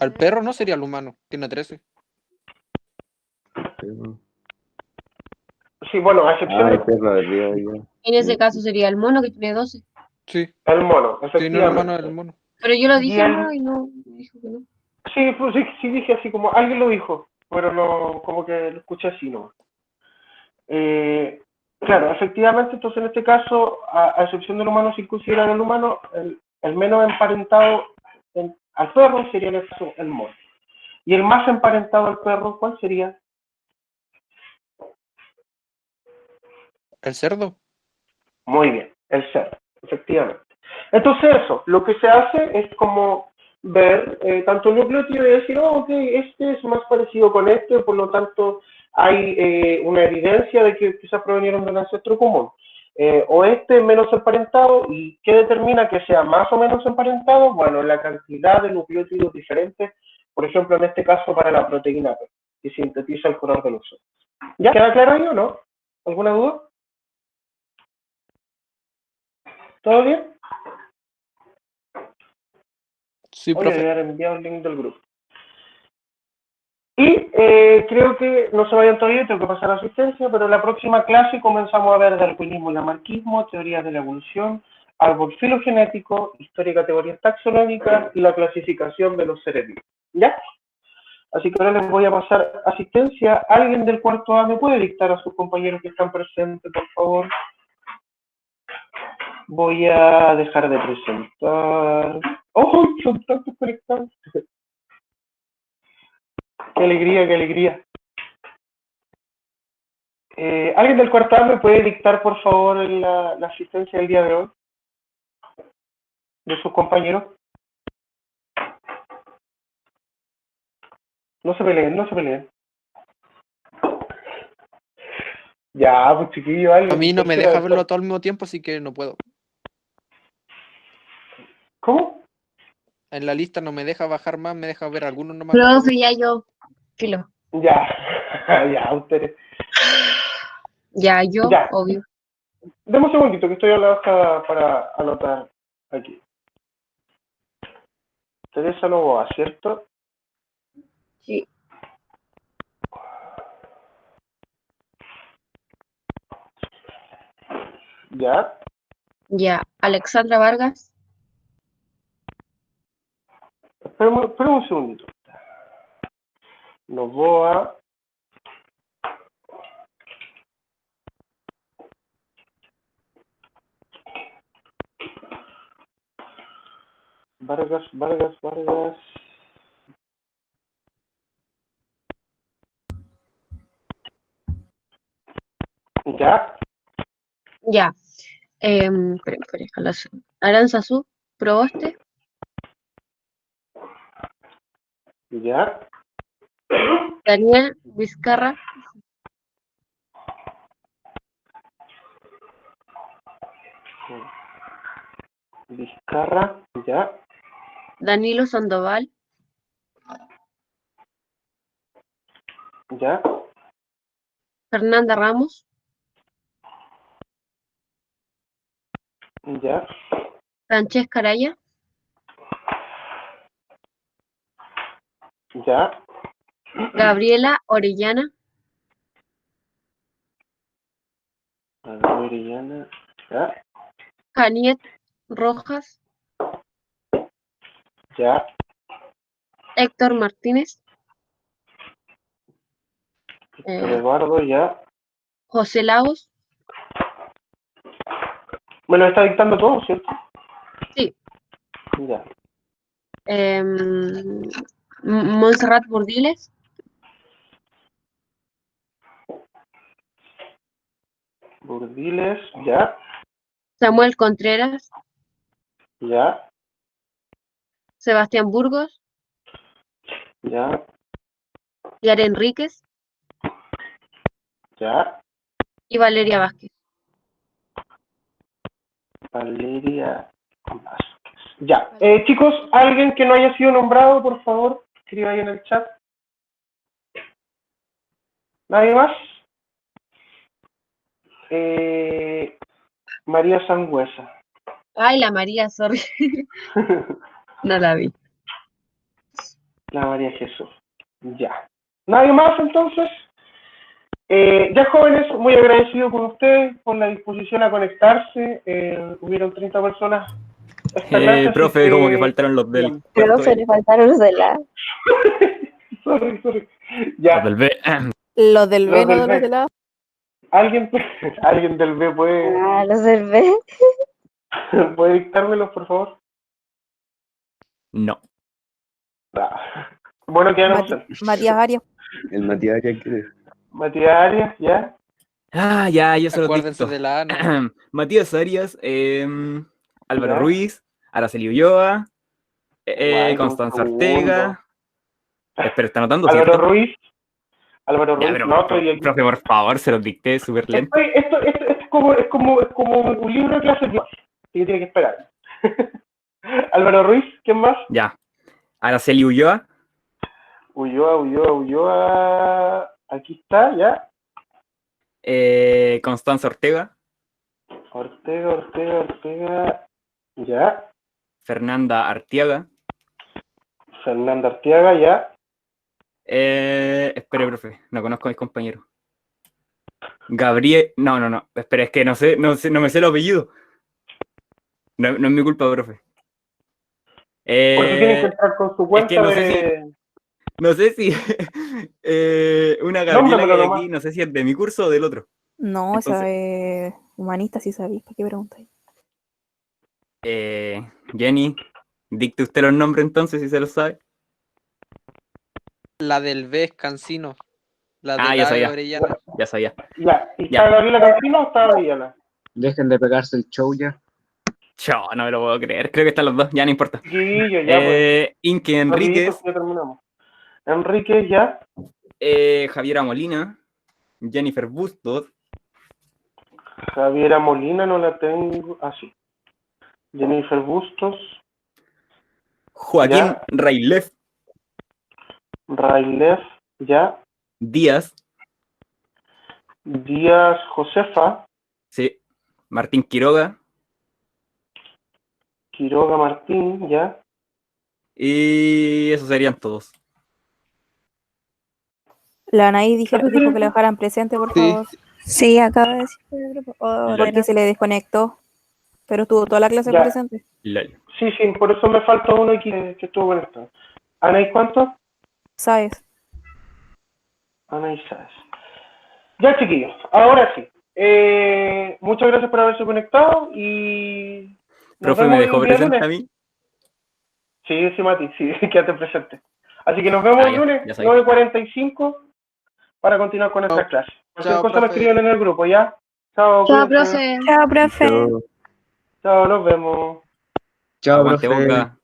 Al perro no sería el humano. Tiene 13. Pero... Sí, bueno, a excepción el de perro de arriba ya. En ese caso sería el mono que tiene 12. Sí. el mono, Sí, no el efectivamente. humano, el mono. Pero yo lo Y dije el- ahora y no dijo que no. Sí, pues sí dije así como alguien lo dijo, pero no, como que lo escuché así, ¿no? Claro, efectivamente, entonces en este caso, a excepción del humano, si consideran el humano, el menos emparentado al perro sería en este caso el mono. Y el más emparentado al perro, ¿cuál sería? ¿El cerdo? Muy bien, el cerdo, efectivamente. Entonces eso, lo que se hace es como ver tanto el nucleótido y decir, oh, ok, este es más parecido con este, por lo tanto hay una evidencia de que quizás provenieron de un ancestro común. O este es menos emparentado, ¿y qué determina que sea más o menos emparentado? Bueno, la cantidad de nucleótidos diferentes, por ejemplo, en este caso para la proteína P, que sintetiza el color de los ojos. ¿Ya queda claro ahí o no? ¿Alguna duda? ¿Todo bien? Sí, Voy a profe. dejar enviado el link del grupo. Y creo que no se vayan todavía, tengo que pasar a asistencia, pero en la próxima clase comenzamos a ver darwinismo y lamarquismo, teorías de la evolución, árbol filogenético, historia y categorías taxonómicas y la clasificación de los seres vivos. ¿Ya? Así que ahora les voy a pasar asistencia. ¿Alguien del cuarto A me puede dictar a sus compañeros que están presentes, por favor? Voy a dejar de presentar. ¡Oh! Son tantos conectados. ¡Qué alegría, qué alegría! ¿Alguien del cuarto A me puede dictar, por favor, la asistencia del día de hoy? De sus compañeros. No se peleen, no se peleen. Ya, pues chiquillo, A mí no me deja verlo todo al mismo tiempo, así que no puedo. ¿Cómo? En la lista no me deja bajar más, me deja ver algunos nomás. Profe, ya yo. Filo. Ya, ya, ustedes. Ya yo, Ya. obvio. Deme un segundito que estoy a la hoja para anotar aquí. Teresa Novoa, ¿cierto? Sí. Ya. Ya. Alexandra Vargas. Espera un segundito. Novoa. Vargas. Ya. Ya. Espera. Aranzazú, Proboste. Ya. Daniel Vizcarra. Vizcarra. Ya. Danilo Sandoval. Ya. Fernanda Ramos. Ya. Francesca Araya. Ya. Gabriela Orellana. Orellana. Ya. Janiet Rojas. Ya. Héctor Martínez. Eduardo, ya. José Lagos. Me lo está dictando todo, ¿cierto? Sí. Ya. Montserrat Burdiles. Burdiles, ya. Samuel Contreras. Ya. Sebastián Burgos. Ya. Yara Enríquez. Ya. Y Valeria Vázquez. Valeria Vázquez. Ya. Chicos, alguien que no haya sido nombrado, por favor, escriba ahí en el chat. ¿Nadie más? María Sangüesa. Ay, la María, sorry. No la vi. La María Jesús. Ya. ¿Nadie más entonces? Ya jóvenes, muy agradecido con ustedes, por la disposición a conectarse. Hubieron 30 personas. Profe, como que faltaron los del Pero cuarto se le faltaron los de la... sorry. Ya. Los del B. Los del Los B, no del de los B. de la A. ¿Alguien del B puede, Ah, los del B. puede dictármelos, por favor? No. Ah. Bueno, ¿qué van a Matías Arias. El Matías Arias quiere. Matías Arias, ¿ya? Ah, ya, yo se los Acuérdense dicto. de la A, ¿no? Matías Arias, Álvaro Ya. Ruiz, Araceli Ulloa, Guay, un Constanza segundo. Ortega. Espera, ¿está anotando, Álvaro cierto? Ruiz. Álvaro Ya, Ruiz, pero, no, estoy aquí. profe, por favor, se los dicté súper lento. Esto es como un libro de clase de que tiene que esperar. Álvaro Ruiz, ¿quién más? Ya. Araceli Ulloa, Ulloa. Aquí está, ya. Constanza Ortega, Ortega. Ya. Fernanda Artiaga. Fernanda Arteaga, ya. Espere, profe, no conozco a mis compañeros. Gabriel, no, espera, es que no me sé el apellido. No es mi culpa, profe. Porque tienen que entrar con su cuenta es que no sé si una Gabriela que Nómbramelo hay nomás. aquí, no sé si es de mi curso o del otro. No, Entonces- esa es humanista, sí sabéis. ¿Para qué preguntáis? Jenny, dicte usted los nombres entonces, si se los sabe. La del B es Cancino. La Ah, del ya A es sabía. Orellana. Ya sabía. Ya, ¿y Ya. está Gabriela Cancino o está Orellana? Dejen de pegarse el show ya. Chao, no me lo puedo creer. Creo que están los dos, ya no importa. Guillo, ya, pues. Inke Enríquez, Rapidito, ya terminamos. Enríquez, ya. Javiera Molina, Jennifer Bustos, Javiera Molina no la tengo. Ah, sí. Jennifer Bustos. Joaquín Ya. Railef Railef, ya. Díaz, Díaz Josefa. sí, Martín Quiroga, Quiroga Martín, ya. y esos serían todos. La Anaí dijo que le dejaran presente, por favor. Sí, acaba de decir por el grupo. Oh, Porque se le desconectó. Pero estuvo toda la clase Ya. presente. Lol. Sí, por eso me falta uno aquí que estuvo conectado. ¿Ana y cuánto? ¿Sabes? Ana y Sáez. Ya, chiquillos, ahora sí. Muchas gracias por haberse conectado y... nos Profe, vemos ¿me dejó el día presente lunes. a mí? Sí, Mati, sí, quédate presente. Así que nos vemos el ya, lunes, ya sabía. 9:45, para continuar con esta clase. Cualquier Chao, cosa me profe. escriben en el grupo, ¿ya? Chao, Chao, cuídense. profe. Chao, profe. Chao. Chao, nos vemos. Chao, Aguante profe. Boca.